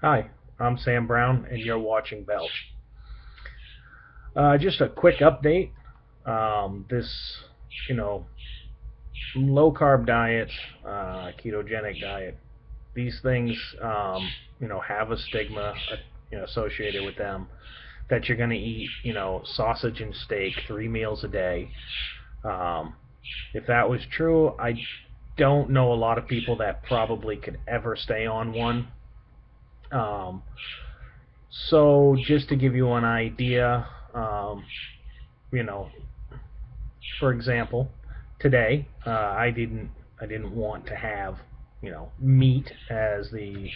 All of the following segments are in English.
Hi, I'm Sam Brown, and you're watching Belch. Just a quick update. This, you know, low carb diet, ketogenic diet, these things, have a stigma, associated with them. That you're going to eat, sausage and steak 3 meals a day. Um, if that was true, I don't know a lot of people that probably could ever stay on one. Um, so just to give you an idea, you know, for example, today I didn't want to have meat as the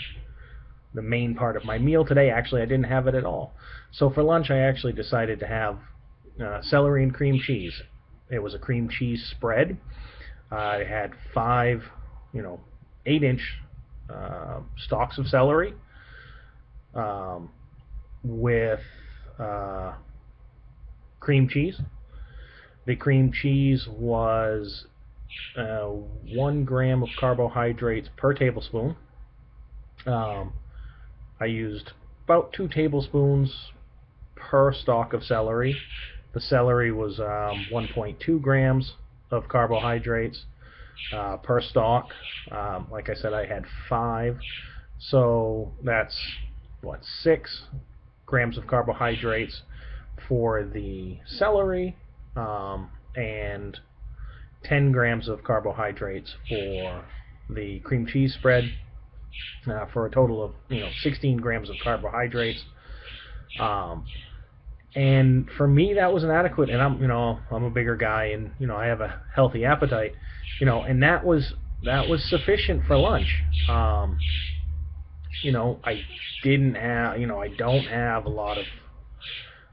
main part of my meal today. Actually, I didn't have it at all. So for lunch, I actually decided to have celery and cream cheese. It was a cream cheese spread. I had five, 8-inch stalks of celery um, with uh, cream cheese. The cream cheese was 1 gram of carbohydrates per tablespoon. Um, I used about 2 tablespoons per stalk of celery. The celery was 1.2 grams of carbohydrates per stalk. Like I said, I had five, so that's 6 grams of carbohydrates for the celery, and 10 grams of carbohydrates for the cream cheese spread, for a total of 16 grams of carbohydrates. Um, and for me, that was inadequate. And I'm a bigger guy, and I have a healthy appetite, and that was sufficient for lunch. I didn't have, I don't have a lot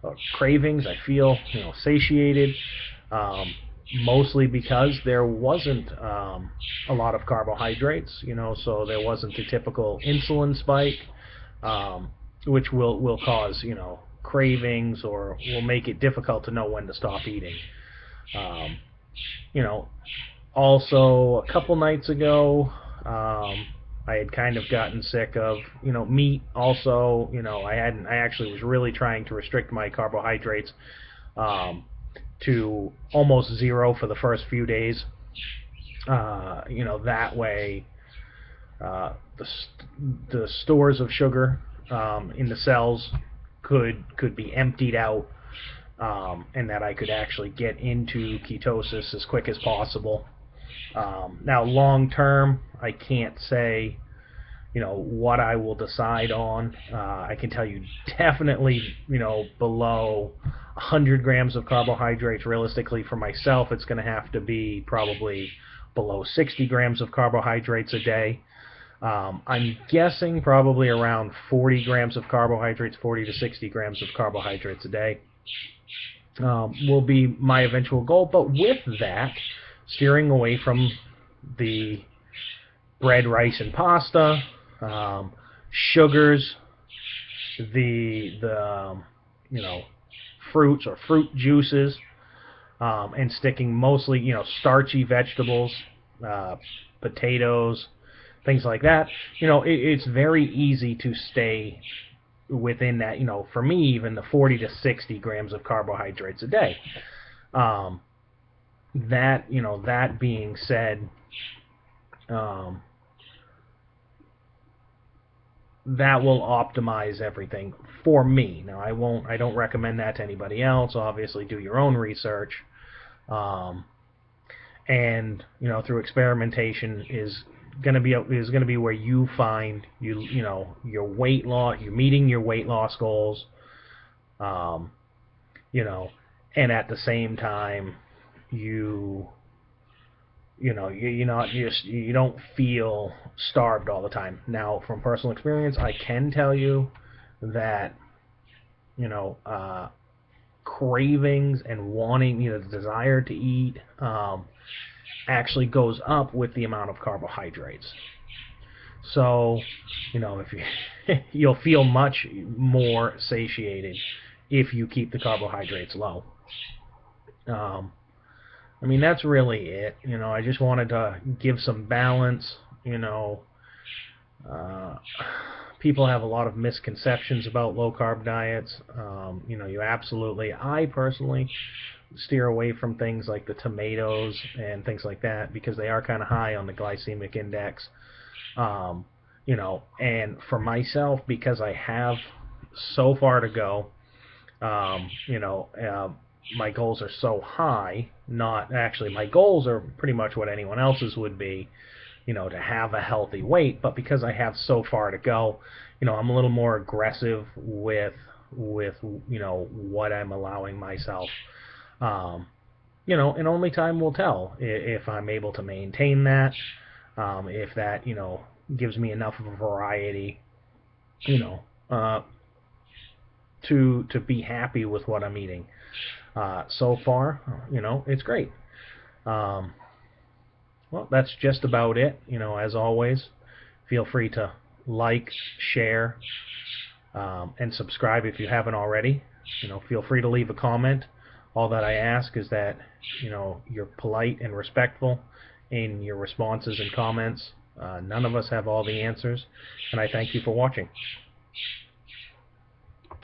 of cravings. I feel satiated. Um, Mostly because there wasn't a lot of carbohydrates, so there wasn't the typical insulin spike, um, which will cause cravings, or will make it difficult to know when to stop eating. Um, you know, Also, a couple nights ago, I had kind of gotten sick of meat. Also, I actually was really trying to restrict my carbohydrates um, to almost zero for the first few days. That way, uh, the the stores of sugar in the cells could be emptied out, and that I could actually get into ketosis as quick as possible. Now, long term, I can't say what I will decide on. I can tell you definitely below 100 grams of carbohydrates. Realistically, for myself, it's going to have to be probably below 60 grams of carbohydrates a day. I'm guessing probably around 40 grams of carbohydrates, 40 to 60 grams of carbohydrates a day, will be my eventual goal. But with that, steering away from the bread, rice, and pasta, sugars, the fruits or fruit juices, and sticking mostly starchy vegetables, uh, potatoes, things like that. It's very easy to stay within that. For me, even the 40 to 60 grams of carbohydrates a day. Um, that being said, um, that will optimize everything for me. Now, I don't recommend that to anybody else. Obviously, do your own research, um, and through experimentation is going to be where you find your weight loss. You're meeting your weight loss goals, um, you know, and at the same time you you don't feel starved all the time. Now, from personal experience, I can tell you that you know uh, cravings and wanting, the desire to eat, actually goes up with the amount of carbohydrates. So, if you you'll feel much more satiated if you keep the carbohydrates low. Um, that's really it. I just wanted to give some balance. Uh, people have a lot of misconceptions about low carb diets. You absolutely, I personally steer away from things like the tomatoes and things like that because they are kind of high on the glycemic index. Um, and for myself, because I have so far to go, um, you know, uh, my goals are so high. Not actually, my goals are pretty much what anyone else's would be, to have a healthy weight. But because I have so far to go, I'm a little more aggressive with what I'm allowing myself. Um, and only time will tell if I'm able to maintain that. If that gives me enough of a variety, you know, uh, to be happy with what I'm eating. So far, it's great. Um, well, that's just about it. As always, feel free to like, share, and subscribe if you haven't already. Feel free to leave a comment. All that I ask is that you're polite and respectful in your responses and comments. None of us have all the answers, and I thank you for watching.